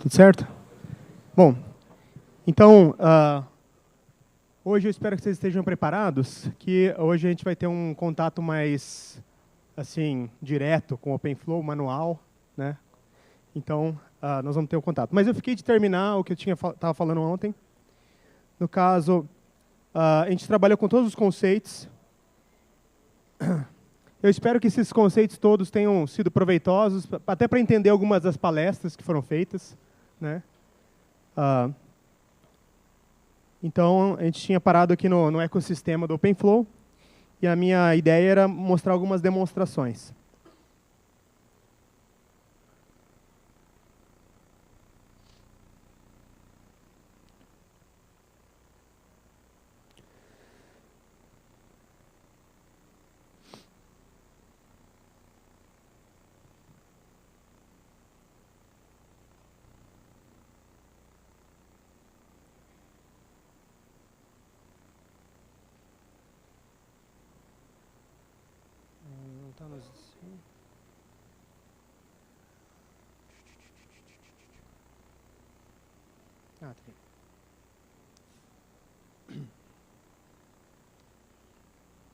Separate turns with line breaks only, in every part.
Tudo certo? Bom, então, hoje eu espero que vocês estejam preparados, que hoje a gente vai ter um contato mais, assim, direto com o OpenFlow, manual, né? Então, nós vamos ter um contato. Mas eu fiquei de terminar o que eu estava falando ontem. No caso, a gente trabalhou com todos os conceitos. Eu espero que esses conceitos todos tenham sido proveitosos, até para entender algumas das palestras que foram feitas, né? Então, a gente tinha parado aqui no ecossistema do OpenFlow, e a minha ideia era mostrar algumas demonstrações.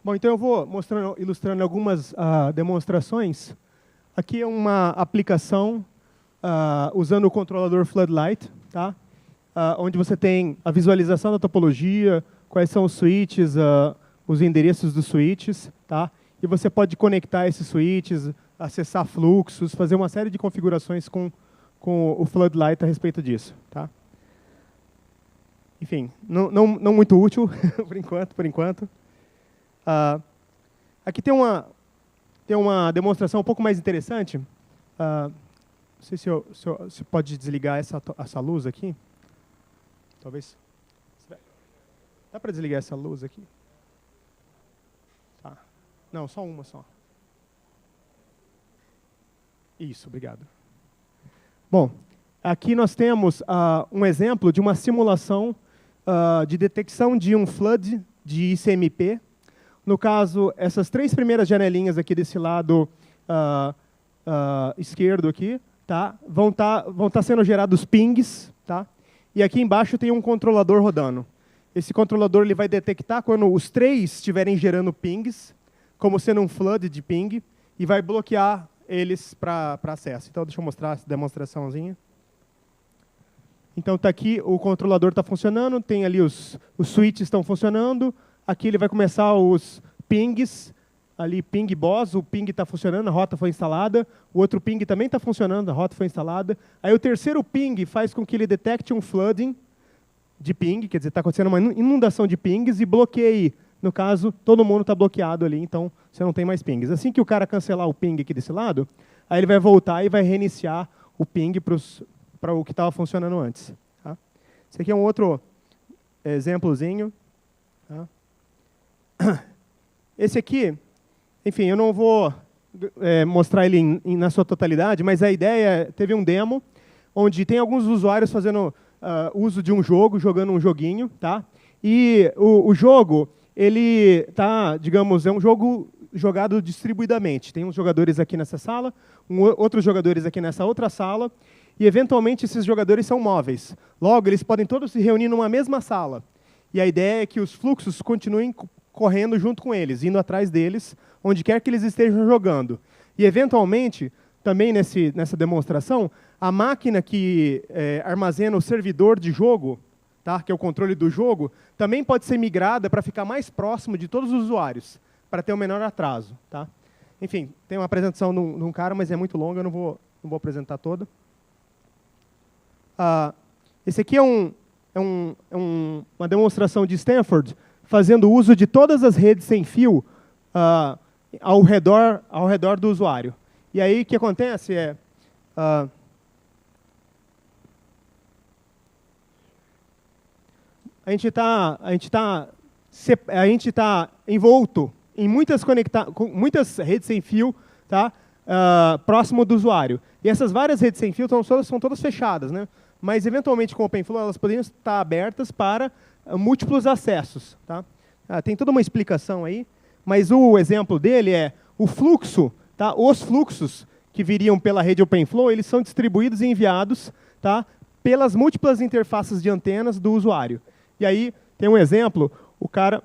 Bom, então eu vou ilustrando algumas demonstrações. Aqui é uma aplicação usando o controlador Floodlight, tá? Onde você tem a visualização da topologia, quais são os switches, os endereços dos switches, tá? E você pode conectar esses switches, acessar fluxos, fazer uma série de configurações com o Floodlight a respeito disso, tá? Enfim, não muito útil por enquanto. Aqui tem uma demonstração um pouco mais interessante. Não sei se pode desligar essa luz aqui. Talvez. Dá para desligar essa luz aqui? Tá. Não, só uma só. Isso, obrigado. Bom, aqui nós temos um exemplo de uma simulação de detecção de um flood de ICMP. No caso, essas três primeiras janelinhas aqui desse lado esquerdo aqui, tá, vão tá sendo gerados pings, tá? E aqui embaixo tem um controlador rodando. Esse controlador ele vai detectar quando os três estiverem gerando pings, como sendo um flood de ping, e vai bloquear eles para acesso. Então, deixa eu mostrar essa demonstraçãozinha. Então, está aqui, o controlador está funcionando, tem ali os switches estão funcionando. Aqui ele vai começar os pings, ali ping boss, o ping está funcionando, a rota foi instalada. O outro ping também está funcionando, a rota foi instalada. Aí o terceiro ping faz com que ele detecte um flooding de ping, quer dizer, está acontecendo uma inundação de pings e bloqueie. No caso, todo mundo está bloqueado ali, então você não tem mais pings. Assim que o cara cancelar o ping aqui desse lado, aí ele vai voltar e vai reiniciar o ping para o que estava funcionando antes. Tá? Esse aqui é um outro exemplozinho. Tá? Esse aqui, enfim, eu não vou mostrar ele na sua totalidade, mas a ideia, teve um demo, onde tem alguns usuários fazendo uso de um jogo, jogando um joguinho, tá? E o jogo, ele tá, digamos, é um jogo jogado distribuidamente. Tem uns jogadores aqui nessa sala, outros jogadores aqui nessa outra sala, e eventualmente esses jogadores são móveis. Logo, eles podem todos se reunir numa mesma sala. E a ideia é que os fluxos continuem correndo junto com eles, indo atrás deles, onde quer que eles estejam jogando. E, eventualmente, também nessa demonstração, a máquina que armazena o servidor de jogo, tá, que é o controle do jogo, também pode ser migrada para ficar mais próximo de todos os usuários, para ter um menor atraso. Tá? Enfim, tem uma apresentação de um cara, mas é muito longa, eu não vou apresentar toda. Esse aqui é uma demonstração de Stanford, fazendo uso de todas as redes sem fio ao redor do usuário. E aí o que acontece é a gente está envolto em muitas redes sem fio, tá, próximo do usuário. E essas várias redes sem fio são todas fechadas, né? Mas, eventualmente, com o OpenFlow, elas poderiam estar abertas para múltiplos acessos. Tá? Tem toda uma explicação aí, mas o exemplo dele é o fluxo, tá? Os fluxos que viriam pela rede OpenFlow, eles são distribuídos e enviados, tá? pelas múltiplas interfaces de antenas do usuário. E aí, tem um exemplo, o cara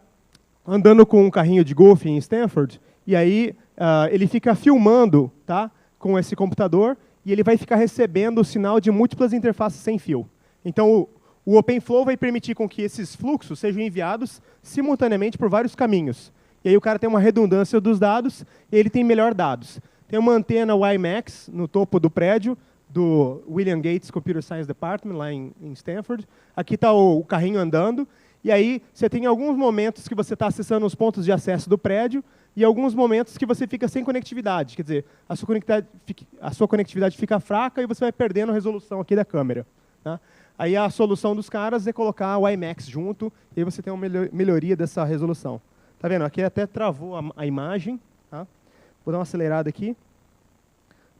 andando com um carrinho de golfe em Stanford, e aí ele fica filmando, tá, com esse computador, e ele vai ficar recebendo o sinal de múltiplas interfaces sem fio. Então, o OpenFlow vai permitir com que esses fluxos sejam enviados simultaneamente por vários caminhos. E aí o cara tem uma redundância dos dados, e ele tem melhor dados. Tem uma antena WiMAX no topo do prédio, do William Gates Computer Science Department, lá em Stanford. Aqui está o carrinho andando. E aí você tem alguns momentos que você está acessando os pontos de acesso do prédio e alguns momentos que você fica sem conectividade. Quer dizer, a sua conectividade fica fraca e você vai perdendo a resolução aqui da câmera. Tá? Aí a solução dos caras é colocar o IMAX junto e aí você tem uma melhoria dessa resolução. Tá vendo? Aqui até travou a imagem. Tá? Vou dar uma acelerada aqui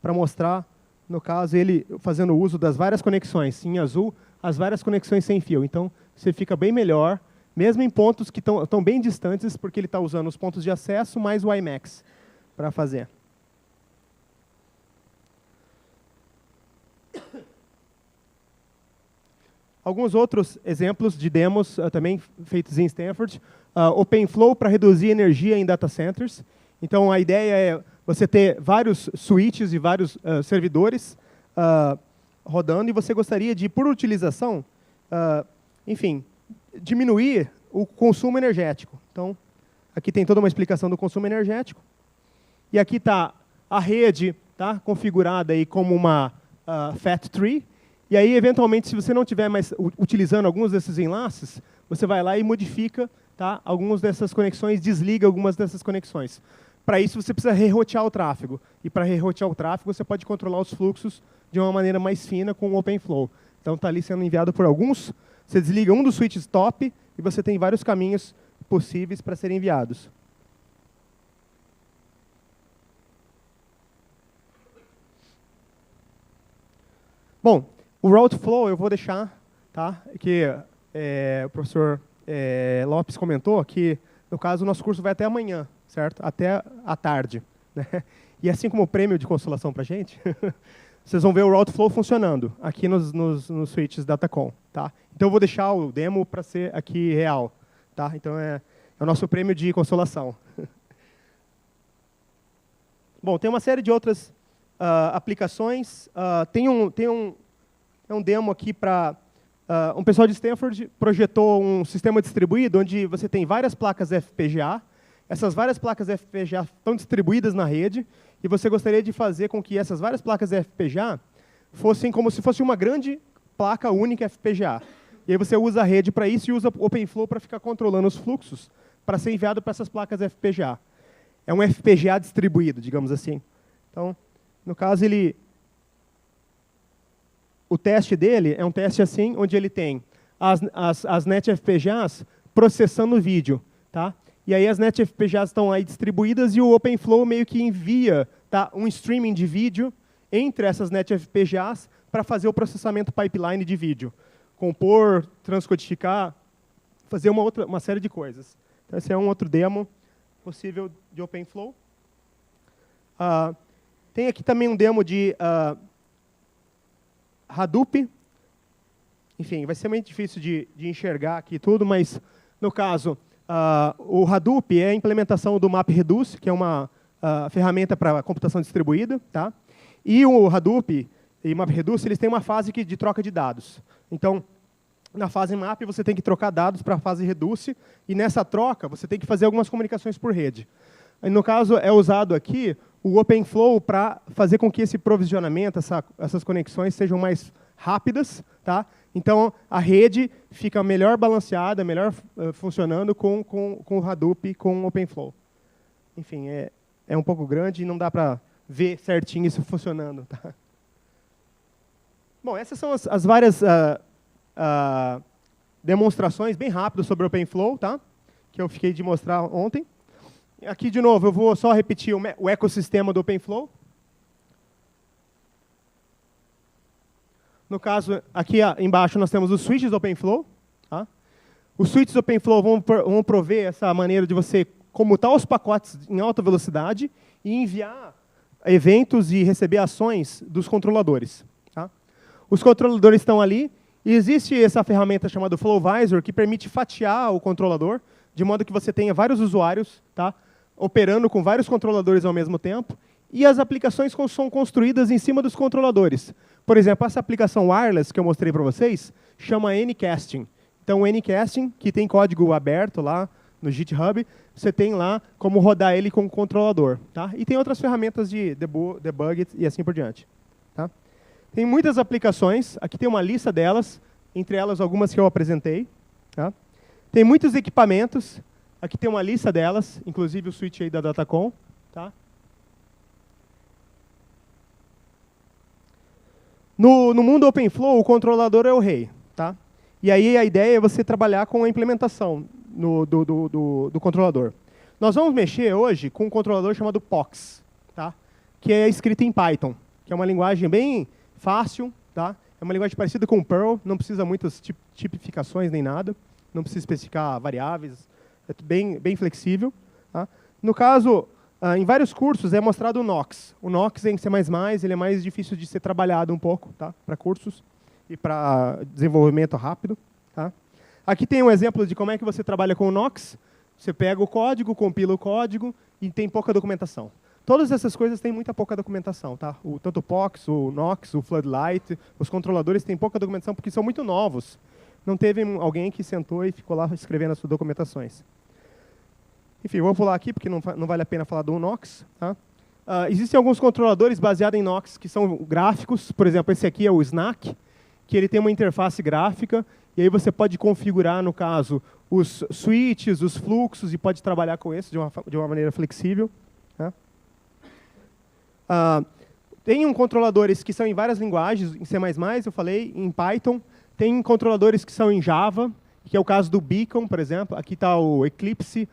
para mostrar, no caso, ele fazendo uso das várias conexões. Em azul, as várias conexões sem fio. Então, você fica bem melhor, mesmo em pontos que estão bem distantes, porque ele está usando os pontos de acesso mais o IMAX para fazer. Alguns outros exemplos de demos também feitos em Stanford. OpenFlow para reduzir energia em data centers. Então, a ideia é você ter vários switches e vários servidores rodando, e você gostaria de, por utilização, enfim, diminuir o consumo energético. Então, aqui tem toda uma explicação do consumo energético. E aqui está a rede, tá, configurada aí como uma Fat Tree. E aí, eventualmente, se você não estiver mais utilizando alguns desses enlaces, você vai lá e modifica, tá, algumas dessas conexões, desliga algumas dessas conexões. Para isso, você precisa rerotear o tráfego. E para rerotear o tráfego, você pode controlar os fluxos de uma maneira mais fina com o OpenFlow. Então, está ali sendo enviado por alguns. Você desliga um dos switches top e você tem vários caminhos possíveis para serem enviados. Bom, o Route Flow eu vou deixar, tá? Que o professor Lopes comentou que, no caso, o nosso curso vai até amanhã, certo? Até à tarde. Né? E assim como o prêmio de consolação para a gente, vocês vão ver o Route Flow funcionando aqui nos switches Datacom. Tá? Então, eu vou deixar o demo para ser aqui real. Tá? Então, é o nosso prêmio de consolação. Bom, tem uma série de outras aplicações. Tem um demo aqui para... um pessoal de Stanford projetou um sistema distribuído onde você tem várias placas FPGA. Essas várias placas FPGA estão distribuídas na rede e você gostaria de fazer com que essas várias placas FPGA fossem como se fosse uma grande placa única FPGA. E aí você usa a rede para isso e usa o OpenFlow para ficar controlando os fluxos para ser enviado para essas placas FPGA. É um FPGA distribuído, digamos assim. Então, no caso, o teste dele é um teste assim, onde ele tem as net FPGAs processando o vídeo. Tá? E aí as net FPGAs estão aí distribuídas e o OpenFlow meio que envia, tá, um streaming de vídeo entre essas net FPGAs para fazer o processamento pipeline de vídeo. Compor, transcodificar, fazer uma série de coisas. Então, esse é um outro demo possível de OpenFlow. Tem aqui também um demo de Hadoop. Enfim, vai ser muito difícil de enxergar aqui tudo, mas, no caso, o Hadoop é a implementação do MapReduce, que é uma ferramenta para computação distribuída. Tá? E o Hadoop e o MapReduce, eles têm uma fase de troca de dados. Então, na fase Map, você tem que trocar dados para a fase Reduce, e nessa troca, você tem que fazer algumas comunicações por rede. E, no caso, é usado aqui o OpenFlow para fazer com que esse provisionamento, essas conexões sejam mais rápidas. Tá? Então, a rede fica melhor balanceada, melhor funcionando com o Hadoop e com o OpenFlow. Enfim, é um pouco grande e não dá para ver certinho isso funcionando. Tá? Bom, essas são as várias demonstrações bem rápidas sobre o OpenFlow, tá? Que eu fiquei de mostrar ontem. Aqui, de novo, eu vou só repetir o ecossistema do OpenFlow. No caso, aqui embaixo nós temos os switches do OpenFlow. Tá? Os switches do OpenFlow vão prover essa maneira de você comutar os pacotes em alta velocidade e enviar eventos e receber ações dos controladores. Tá? Os controladores estão ali. E existe essa ferramenta chamada Flowvisor, que permite fatiar o controlador, de modo que você tenha vários usuários, tá, operando com vários controladores ao mesmo tempo. E as aplicações são construídas em cima dos controladores. Por exemplo, essa aplicação wireless que eu mostrei para vocês chama Anycasting. Então, o Anycasting, que tem código aberto lá no GitHub, você tem lá como rodar ele com o controlador. Tá? E tem outras ferramentas de debug e assim por diante. Tá? Tem muitas aplicações, aqui tem uma lista delas, entre elas algumas que eu apresentei. Tá? Tem muitos equipamentos, aqui tem uma lista delas, inclusive o switch aí da Datacom. Tá? No mundo OpenFlow, o controlador é o rei. Tá? E aí a ideia é você trabalhar com a implementação do controlador. Nós vamos mexer hoje com um controlador chamado POX, tá? Que é escrito em Python, que é uma linguagem bem fácil, tá? É uma linguagem parecida com Perl, não precisa muitas tipificações nem nada, não precisa especificar variáveis, é bem flexível. Tá? No caso, em vários cursos é mostrado o Nox. O Nox em C++ ele é mais difícil de ser trabalhado um pouco, tá? Para cursos e para desenvolvimento rápido. Tá? Aqui tem um exemplo de como é que você trabalha com o Nox. Você pega o código, compila o código e tem pouca documentação. Todas essas coisas têm muita pouca documentação, tá? Tanto o POX, o Nox, o Floodlight, os controladores têm pouca documentação porque são muito novos. Não teve alguém que sentou e ficou lá escrevendo as suas documentações. Enfim, vou pular aqui porque não vale a pena falar do Nox. Tá? Existem alguns controladores baseados em Nox que são gráficos. Por exemplo, esse aqui é o Snack, que ele tem uma interface gráfica. E aí você pode configurar, no caso, os switches, os fluxos, e pode trabalhar com isso de uma maneira flexível. Né? Tem controladores que são em várias linguagens, em C++, eu falei, em Python. Tem controladores que são em Java, que é o caso do Beacon, por exemplo. Aqui está o Eclipse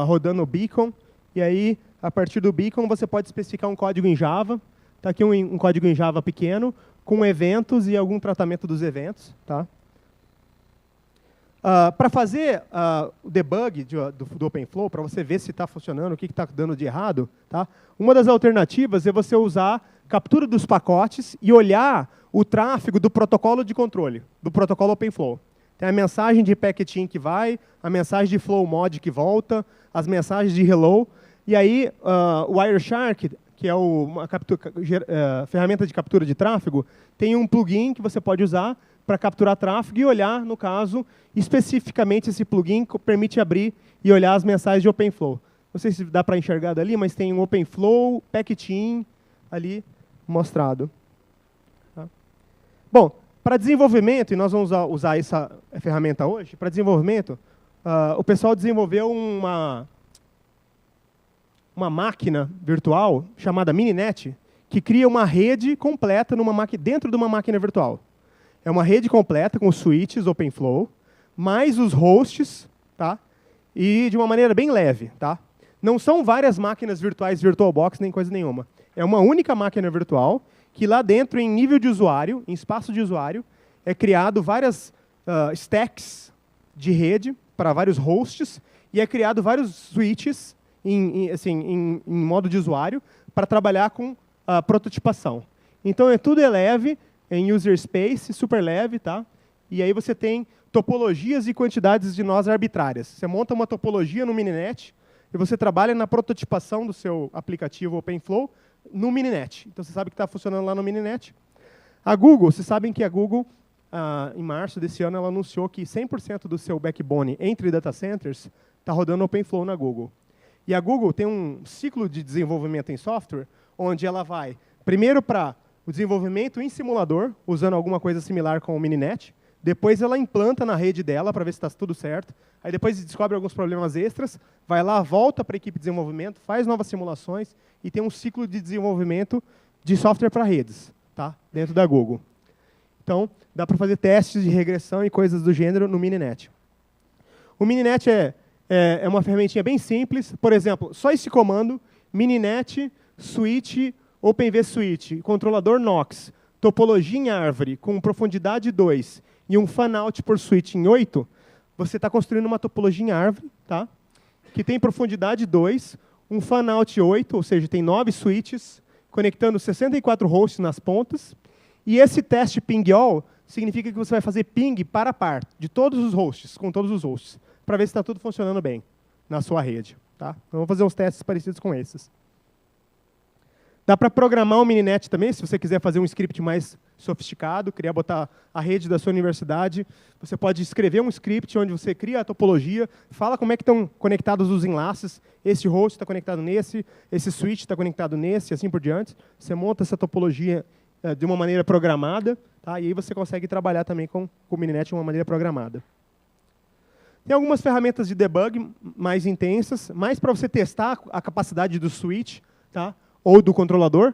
rodando o Beacon. E aí, a partir do Beacon, você pode especificar um código em Java. Está aqui um código em Java pequeno, com eventos e algum tratamento dos eventos. Tá? Para fazer o debug do OpenFlow, para você ver se está funcionando, o que está dando de errado, tá? Uma das alternativas é você usar captura dos pacotes e olhar o tráfego do protocolo de controle, do protocolo OpenFlow. Tem a mensagem de packet in que vai, a mensagem de flow mod que volta, as mensagens de hello. E aí, o Wireshark, que é uma ferramenta de captura de tráfego, tem um plugin que você pode usar para capturar tráfego e olhar, no caso, especificamente esse plugin que permite abrir e olhar as mensagens de OpenFlow. Não sei se dá para enxergar dali, mas tem um OpenFlow, packet-in ali mostrado. Tá? Bom, para desenvolvimento, e nós vamos usar essa ferramenta hoje, para desenvolvimento, o pessoal desenvolveu uma máquina virtual chamada Mininet, que cria uma rede completa dentro de uma máquina virtual. É uma rede completa com os switches OpenFlow, mais os hosts, tá? E de uma maneira bem leve. Tá? Não são várias máquinas virtuais, VirtualBox, nem coisa nenhuma. É uma única máquina virtual que lá dentro, em nível de usuário, em espaço de usuário, é criado várias stacks de rede para vários hosts e é criado vários switches em modo de usuário para trabalhar com prototipação. Então, tudo é leve, em user space, super leve, tá? E aí você tem topologias e quantidades de nós arbitrárias. Você monta uma topologia no Mininet e você trabalha na prototipação do seu aplicativo OpenFlow no Mininet. Então você sabe que está funcionando lá no Mininet. A Google, vocês sabem que a Google, em março desse ano, ela anunciou que 100% do seu backbone entre data centers está rodando OpenFlow na Google. E a Google tem um ciclo de desenvolvimento em software, onde ela vai primeiro para o desenvolvimento em simulador, usando alguma coisa similar com o Mininet. Depois ela implanta na rede dela para ver se está tudo certo. Aí depois descobre alguns problemas extras, vai lá, volta para a equipe de desenvolvimento, faz novas simulações e tem um ciclo de desenvolvimento de software para redes, tá? Dentro da Google. Então, dá para fazer testes de regressão e coisas do gênero no Mininet. O Mininet é uma ferramentinha bem simples. Por exemplo, só esse comando, Mininet, switch, OpenVSwitch, controlador Nox, topologia em árvore com profundidade 2 e um fan-out por switch em 8, você está construindo uma topologia em árvore, tá? Que tem profundidade 2, um fan-out 8, ou seja, tem 9 switches, conectando 64 hosts nas pontas, E esse teste ping all significa que você vai fazer ping para a par, de todos os hosts, com todos os hosts, para ver se está tudo funcionando bem na sua rede. Tá? Então, vamos fazer uns testes parecidos com esses. Dá para programar um mininet também, se você quiser fazer um script mais sofisticado, botar a rede da sua universidade. Você pode escrever um script onde você cria a topologia, fala como é que estão conectados os enlaces, esse host está conectado nesse, esse switch está conectado nesse, e assim por diante. Você monta essa topologia de uma maneira programada, tá? E aí você consegue trabalhar também com o mininet de uma maneira programada. Tem algumas ferramentas de debug mais intensas, mais para você testar a capacidade do switch, tá? Ou do controlador.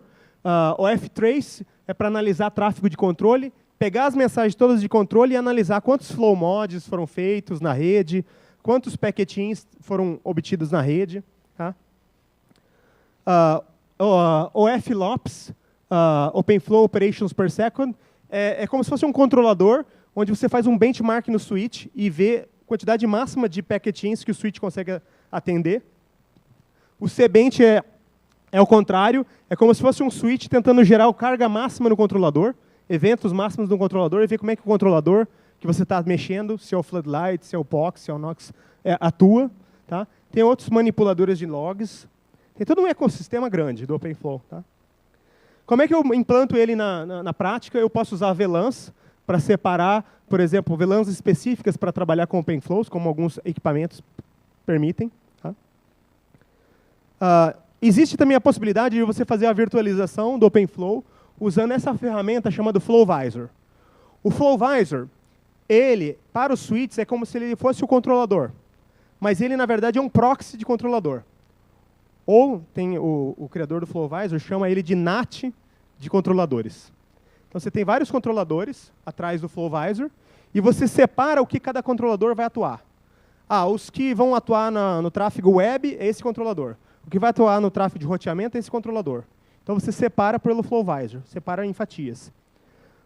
O ftrace é para analisar tráfego de controle, pegar as mensagens todas de controle e analisar quantos flow mods foram feitos na rede, quantos packetins foram obtidos na rede. Tá? O flops, OpenFlow Operations per Second, é como se fosse um controlador onde você faz um benchmark no switch e vê a quantidade máxima de packetins que o switch consegue atender. O cbench é o contrário, é como se fosse um switch tentando gerar a carga máxima no controlador, eventos máximos no controlador, e ver como é que o controlador que você está mexendo, se é o Floodlight, se é o POX, se é o NOx, atua. Tá? Tem outros manipuladores de logs. Tem todo um ecossistema grande do OpenFlow. Tá? Como é que eu implanto ele na prática? Eu posso usar VLANs para separar, por exemplo, VLANs específicas para trabalhar com OpenFlows, como alguns equipamentos permitem. Tá? Existe também a possibilidade de você fazer a virtualização do OpenFlow usando essa ferramenta chamada FlowVisor. O FlowVisor, ele, para os switches, é como se ele fosse o controlador. Mas ele, na verdade, é um proxy de controlador. Ou, tem o criador do FlowVisor chama ele de NAT de controladores. Então, você tem vários controladores atrás do FlowVisor e você separa o que cada controlador vai atuar. Os que vão atuar no tráfego web é esse controlador. O que vai atuar no tráfego de roteamento é esse controlador. Então, você separa pelo FlowVisor, separa em fatias.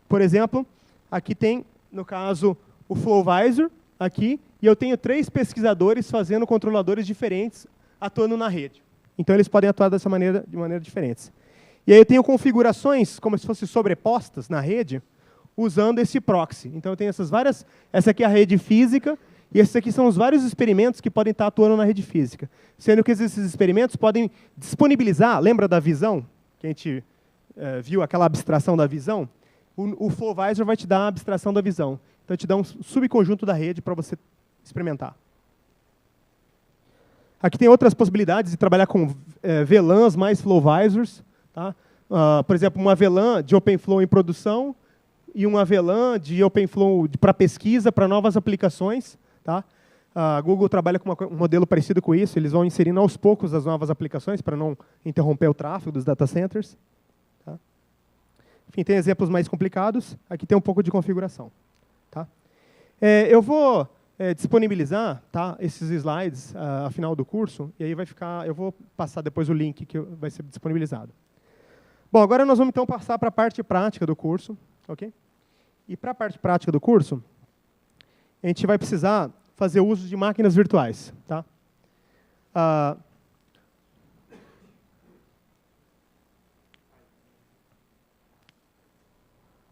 Por exemplo, aqui tem, no caso, o FlowVisor, aqui, e eu tenho 3 pesquisadores fazendo controladores diferentes, atuando na rede. Então, eles podem atuar dessa maneira, de maneiras diferentes. E aí eu tenho configurações, como se fossem sobrepostas na rede, usando esse proxy. Então, eu tenho essas várias... Essa aqui é a rede física, e esses aqui são os vários experimentos que podem estar atuando na rede física. Sendo que esses experimentos podem disponibilizar, lembra da visão? Que a gente viu aquela abstração da visão? O FlowVisor vai te dar a abstração da visão. Então, te dá um subconjunto da rede para você experimentar. Aqui tem outras possibilidades de trabalhar com VLANs mais FlowVisors. Tá? Por exemplo, uma VLAN de OpenFlow em produção e uma VLAN de OpenFlow para pesquisa, para novas aplicações. Tá? A Google trabalha com um modelo parecido com isso. Eles vão inserindo aos poucos as novas aplicações para não interromper o tráfego dos data centers. Tá? Enfim, tem exemplos mais complicados. Aqui tem um pouco de configuração. Tá? Eu vou disponibilizar, tá, esses slides ao final do curso, e aí vai ficar, eu vou passar depois o link que vai ser disponibilizado. Bom, agora nós vamos então passar para a parte prática do curso. Okay? E para a parte prática do curso, a gente vai precisar fazer uso de máquinas virtuais. Tá?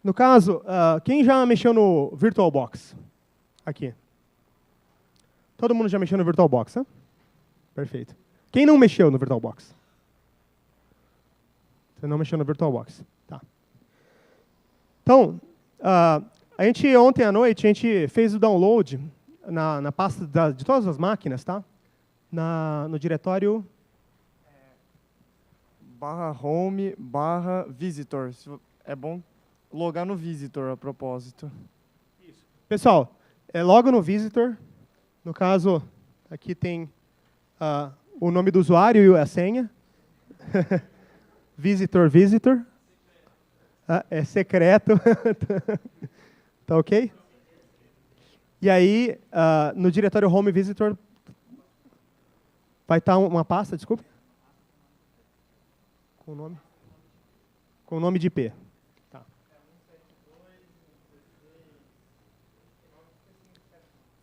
No caso, quem já mexeu no VirtualBox? Aqui. Todo mundo já mexeu no VirtualBox, né? Perfeito. Quem não mexeu no VirtualBox? Você não mexeu no VirtualBox. Tá. Então, a gente, ontem à noite, a gente fez o download na pasta de todas as máquinas, tá? No diretório...
/home/visitor. É bom logar no visitor, a propósito.
Isso. Pessoal, logo no visitor. No caso, aqui tem o nome do usuário e a senha. Visitor. É secreto. Tá ok? E aí, no diretório Home Visitor, vai estar uma pasta, desculpe? Com o nome de IP. Tá.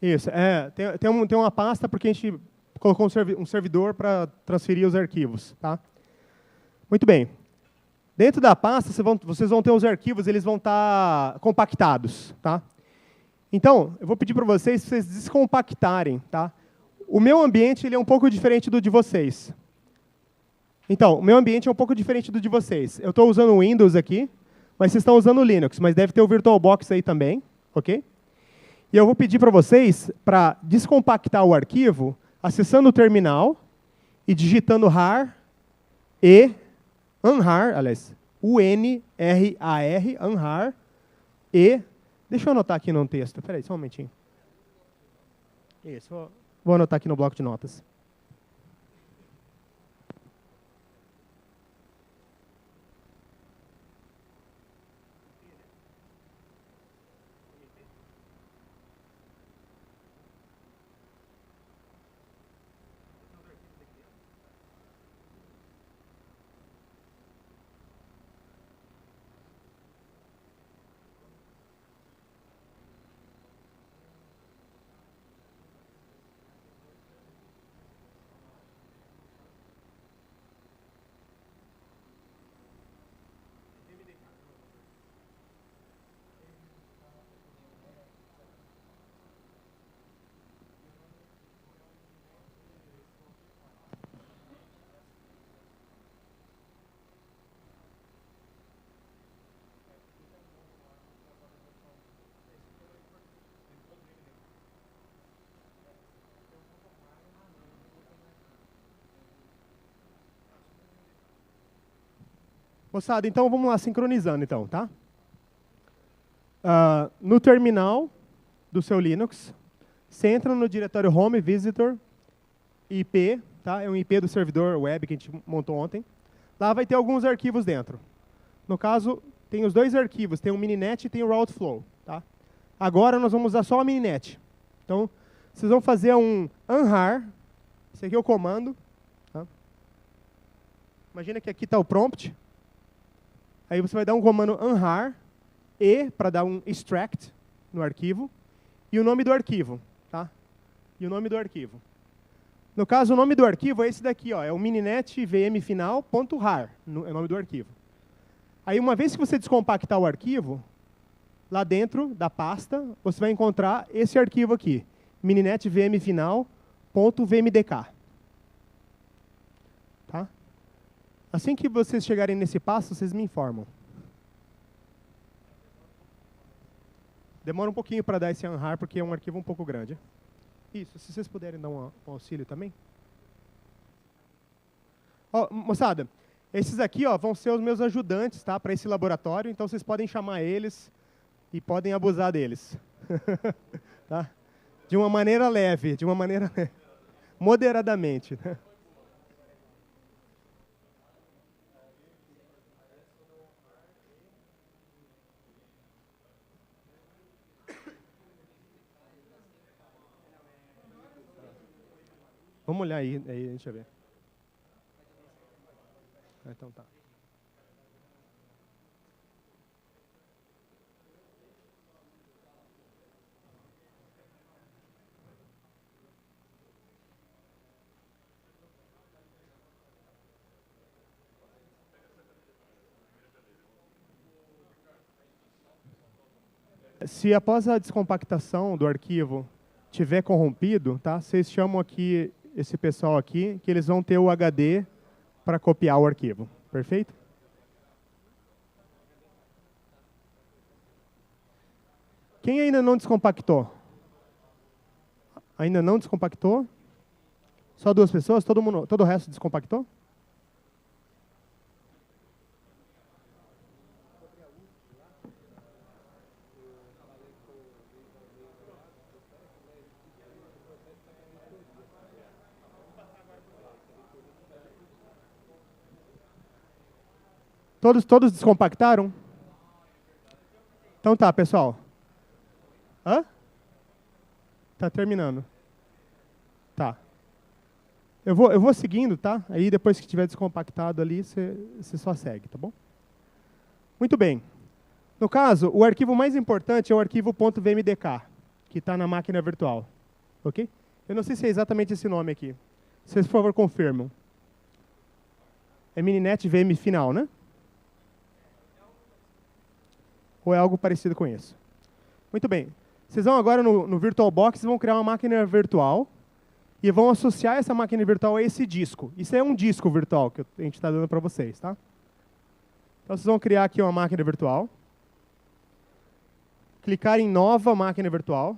Isso, tem uma pasta porque a gente colocou um servidor para transferir os arquivos. Tá? Muito bem. Dentro da pasta, vocês vão ter os arquivos, eles vão estar compactados. Tá? Então, eu vou pedir para vocês descompactarem. Tá? O meu ambiente ele é um pouco diferente do de vocês. Então, o meu ambiente é um pouco diferente do de vocês. Eu estou usando o Windows aqui, mas vocês estão usando o Linux, mas deve ter o VirtualBox aí também, ok? E eu vou pedir para vocês para descompactar o arquivo, acessando o terminal e digitando unrar, aliás, U-N-R-A-R, unrar, deixa eu anotar aqui no texto, espera aí, só um momentinho. Isso, vou anotar aqui no bloco de notas. Moçada, então vamos lá, sincronizando então, tá? No terminal do seu Linux, você entra no diretório Home Visitor IP, tá? É um IP do servidor web que a gente montou ontem. Lá vai ter alguns arquivos dentro. No caso, tem os dois arquivos, tem o Mininet e tem o Routeflow, tá? Agora nós vamos usar só a Mininet. Então, vocês vão fazer um unrar, esse aqui é o comando. Tá? Imagina que aqui está o prompt. Aí você vai dar um comando unrar, para dar um extract no arquivo, e o nome do arquivo. Tá? E o nome do arquivo. No caso, o nome do arquivo é esse daqui, ó, é o mininet vmfinal.rar, é o nome do arquivo. Aí, uma vez que você descompactar o arquivo, lá dentro da pasta, você vai encontrar esse arquivo aqui, mininet vmfinal.vmdk. Tá? Assim que vocês chegarem nesse passo, vocês me informam. Demora um pouquinho para dar esse unrar, porque é um arquivo um pouco grande. Isso, se vocês puderem dar um auxílio também. Ó, moçada, esses aqui ó, vão ser os meus ajudantes, tá, para esse laboratório, então vocês podem chamar eles e podem abusar deles. Tá? De uma maneira leve, moderadamente. Né? Vamos olhar aí, deixa eu ver. Então tá. Se após a descompactação do arquivo tiver corrompido, tá? Vocês chamam aqui esse pessoal aqui, que eles vão ter o HD para copiar o arquivo. Perfeito? Quem ainda não descompactou? Ainda não descompactou? Só duas pessoas? Todo o resto descompactou? Todos descompactaram? Então tá, pessoal. Hã? Tá terminando. Tá. Eu vou seguindo, tá? Aí depois que tiver descompactado ali, você só segue, tá bom? Muito bem. No caso, o arquivo mais importante é o arquivo .vmdk, que está na máquina virtual. Ok? Eu não sei se é exatamente esse nome aqui. Vocês, por favor, confirmam. É mininet vm final, né? Ou é algo parecido com isso? Muito bem. Vocês vão agora no VirtualBox e vão criar uma máquina virtual e vão associar essa máquina virtual a esse disco. Isso é um disco virtual que a gente está dando para vocês, tá? Então vocês vão criar aqui uma máquina virtual. Clicar em nova máquina virtual.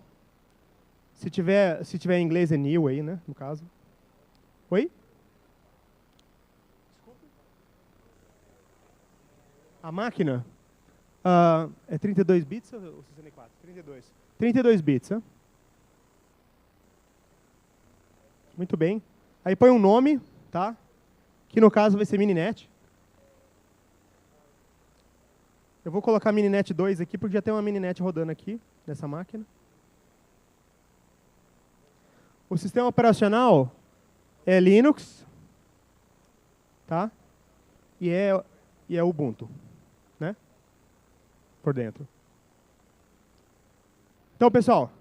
Se tiver em inglês é new aí, né, no caso. Oi? A máquina é 32 bits ou 64? 32. 32 bits, né? Muito bem. Aí põe um nome, tá? Que no caso vai ser Mininet. Eu vou colocar Mininet 2 aqui, porque já tem uma Mininet rodando aqui, nessa máquina. O sistema operacional é Linux, tá? E é Ubuntu, né? Por dentro. Então, pessoal,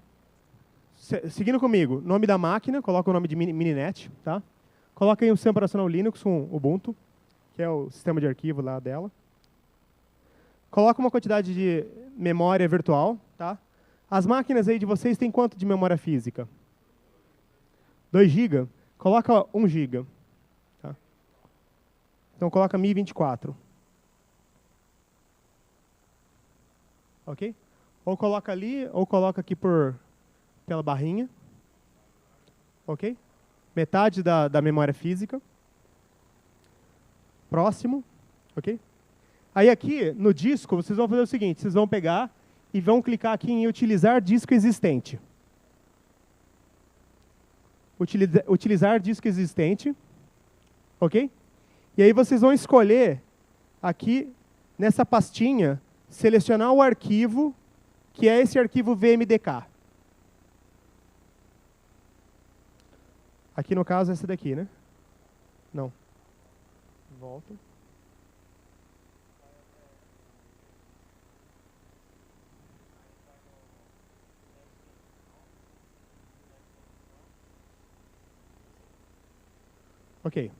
seguindo comigo, nome da máquina, coloca o nome de Mininet, tá? Coloca aí o sistema operacional Linux com Ubuntu, que é o sistema de arquivo lá dela. Coloca uma quantidade de memória virtual, tá? As máquinas aí de vocês têm quanto de memória física? 2 GB? Coloca 1 GB. Tá? Então coloca 1024. Ok? Ou coloca ali, ou coloca aqui pela barrinha. Ok? Metade da memória física. Próximo. Ok? Aí aqui, no disco, vocês vão fazer o seguinte. Vocês vão pegar e vão clicar aqui em utilizar disco existente. Utilizar disco existente. Ok? E aí vocês vão escolher aqui, nessa pastinha, selecionar o arquivo, que é esse arquivo VMDK. Aqui no caso é esse daqui, né? Não. Volta. Ok.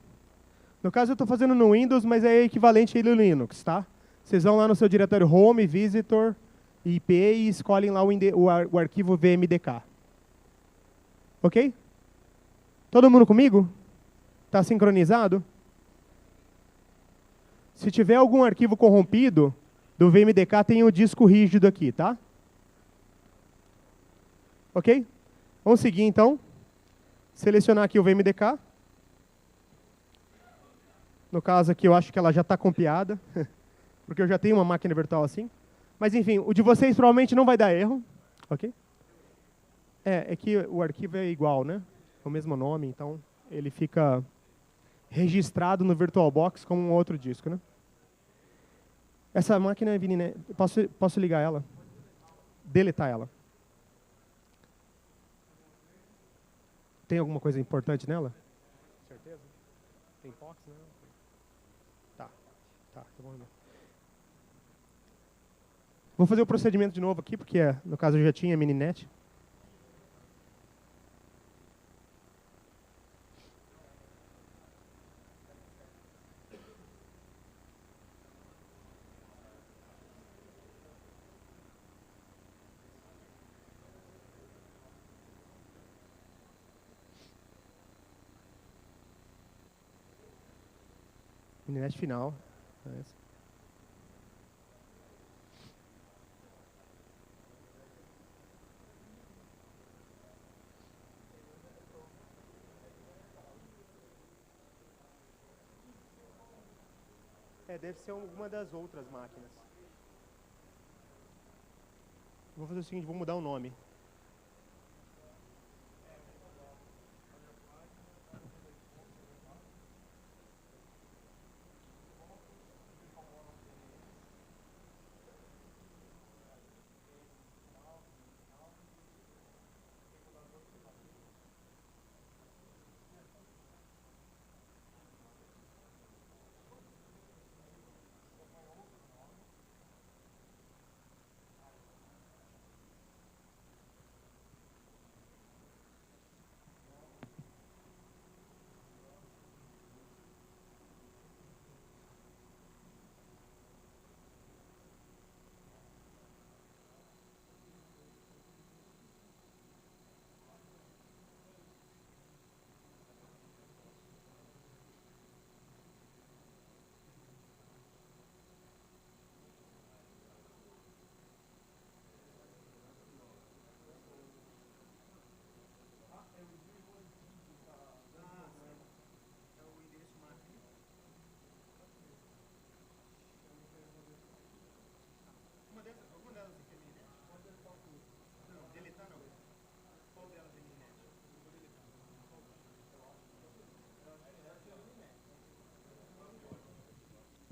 No caso eu estou fazendo no Windows, mas é equivalente aí no Linux, tá? Vocês vão lá no seu diretório Home, Visitor, IP e escolhem lá o arquivo VMDK. Ok? Todo mundo comigo? Está sincronizado? Se tiver algum arquivo corrompido, do VMDK tem o disco rígido aqui, tá? Ok? Vamos seguir então. Selecionar aqui o VMDK. No caso aqui eu acho que ela já está compiada, porque eu já tenho uma máquina virtual assim. Mas enfim, o de vocês provavelmente não vai dar erro. Ok? É que o arquivo é igual, né? É o mesmo nome, então ele fica registrado no VirtualBox como um outro disco, né? Essa máquina é Mininet. Posso ligar ela? Deletar ela. Tem alguma coisa importante nela? Certeza? Tem POX, né? Tá bom. Vou fazer o procedimento de novo aqui, porque no caso eu já tinha Mininet. Mininet final. Deve ser alguma das outras máquinas. Vou fazer o seguinte, vou mudar o nome.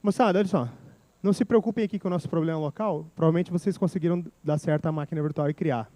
Moçada, olha só. Não se preocupem aqui com o nosso problema local. Provavelmente vocês conseguiram dar certo a máquina virtual e criar.